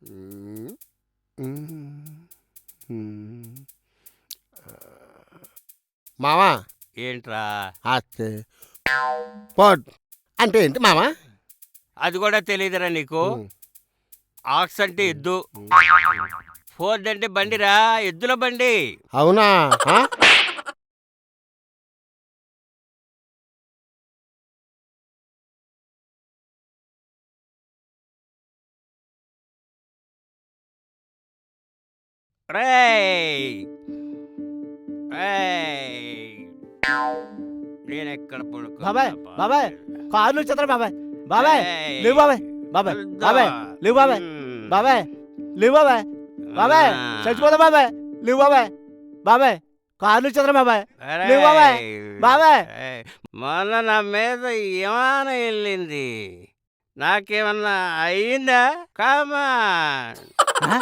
హ్మ్. హ్మ్. హ్మ్. మావా ఏంట్రా? అచ్చే పోడ్ అంటే ఏంటి మావా? అది కూడా తెలీదురా నీకు? హ్మ్. ఆక్స్ అంటే హ్మ్. ఎద్దు, హ్మ్. ఫోర్డ్ అంటే బండిరా, ఎద్దుల బండి. అవునా? ఆ! రేయ్! రేయ్! నేనెక్కడ బాబాయ్ పడుకున్నా బాబాయ్ పాపేల్. కార్లు వచ్చేస్తారు బాబాయ్ బాబాయ్ లేవు ఏయ్! బాబాయ్ బాబాయ్ వద్దు. బాబాయ్ లేవు బాబాయ్ హ్మ్. బాబాయ్ లేవు బాబాయ్ బాబాయ్ చచ్చిపోతా ఆ! బాబాయ్ లేవు బాబాయ్ బాబాయ్ కార్లు వచ్చేస్తారు బాబాయ్ లేవు బాబాయ్ అరేయ్! బాబాయ్ ఏయ్! మొన్న నా మీద విమానం ఎళ్ళింది. నాకేమన్నా అయిందా? కమాన్. ఆ?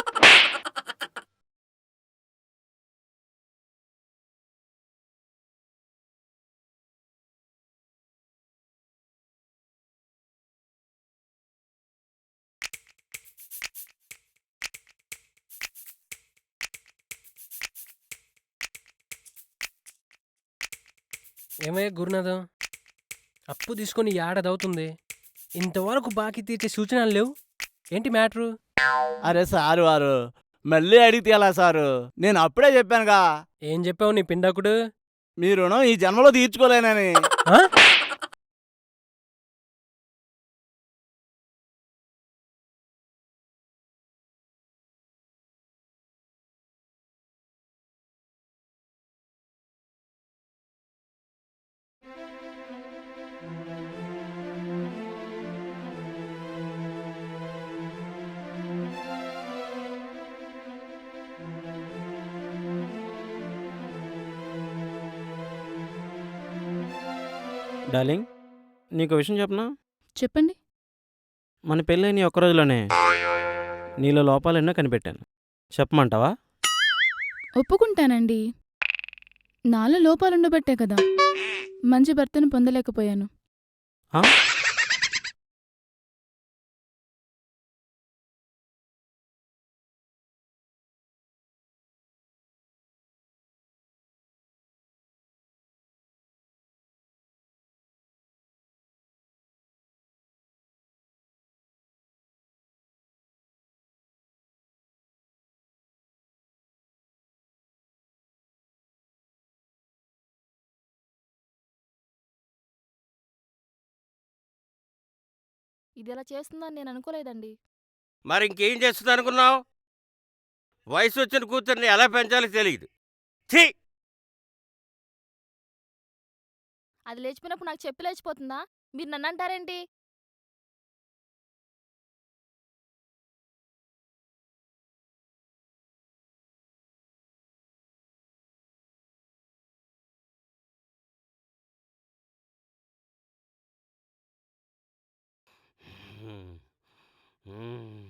ఏమయ్య గురునాథం, అప్పు తీసుకొని ఏడాదవుతుంది, ఇంతవరకు బాకీ తీర్చే సూచనలు లేవు. ఏంటి మ్యాటరు? అరే సారు వారు మళ్ళీ అడిగితే ఎలా సారు? నేను అప్పుడే చెప్పానుగా ఏం చెప్పావు నీ పిండాకుడు? మీ రుణం ఈ జన్మలో తీర్చుకోలేనని. ఆ? డార్లింగ్, నీకో విషయం చెప్పనా? చెప్పండి. మన పెళ్ళైన ఒక్క రోజులోనే నీలో లోపాలెన్నో కనిపెట్టాను. చెప్పమంటావా? ఒప్పుకుంటానండి. నాలో లోపాలుండబట్టే కదా మంచి భర్తను పొందలేకపోయాను. ఆ? ఇది ఎలా చేస్తుందని నేను అనుకోలేదండి. మరింకేం చేస్తుందనుకున్నావు? వయసొచ్చిన కూతుర్ని ఎలా పెంచాలో తెలీదు. ఛీ! అది లేచిపోయినప్పుడు నాకు చెప్పి లేచిపోతుందా? మీరు నన్నంటారేంటి? హ్మ్. హ్మ్.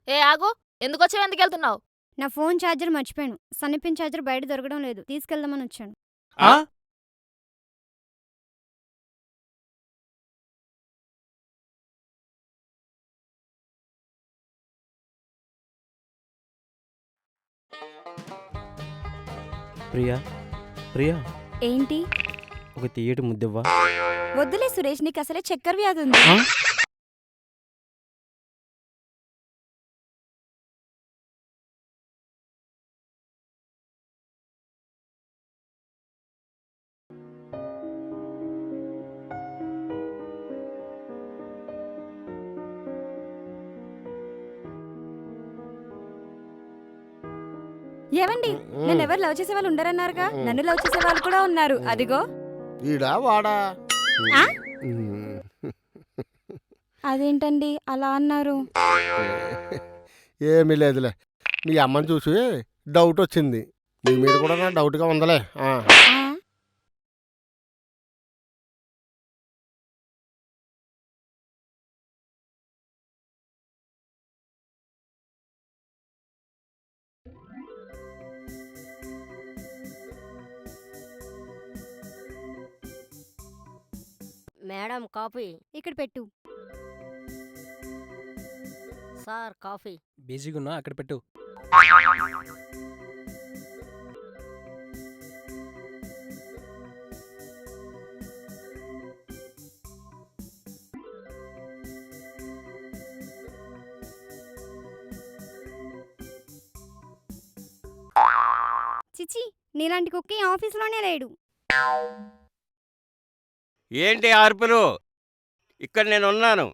ఏ ఆగు! ఎందుకొచ్చావు? ఎందుకెళ్తున్నావు? నా ఫోన్ ఛార్జర్ మర్చిపోయాను. సన్నిపిన్ ఛార్జర్ బయట దొరకడం లేదు. తీసుకెళ్దామని వచ్చాను. ఆ? ఆ? ప్రియా, ప్రియా, ఏంటి? ఒక తీయటి ముద్దివ్వా? వద్దులే సురేష్, నీకు అసలే చక్కెర వ్యాధి ఉంది. ఆ? ఏవండి, నన్ను ఎవరు లవ్ చేసే వాళ్ళు ఉండరన్నారుగా? నన్ను లవ్ చేసే వాళ్ళు కూడా ఉన్నారు. అదిగో. ఈడా వాడా? ఆ? హ్మ్. అదేంటండి అలా అన్నారు? ఏమీ లేదులే. మీ అమ్మని చూసి డౌట్ వచ్చింది. నీ మీద కూడా నా డౌట్‌గా ఉందిలే. ఆ! ఆ? Madam coffee. ఇక్కడ పెట్టు. Sir coffee. బిజీగా ఉన్నా అక్కడ పెట్టు. చిచి, నీలాంటి కుక్క ఈ ఆఫీస్లోనే లేడు. ఏంటి అరుపులు? ఇక్కడ నేను ఉన్నాను.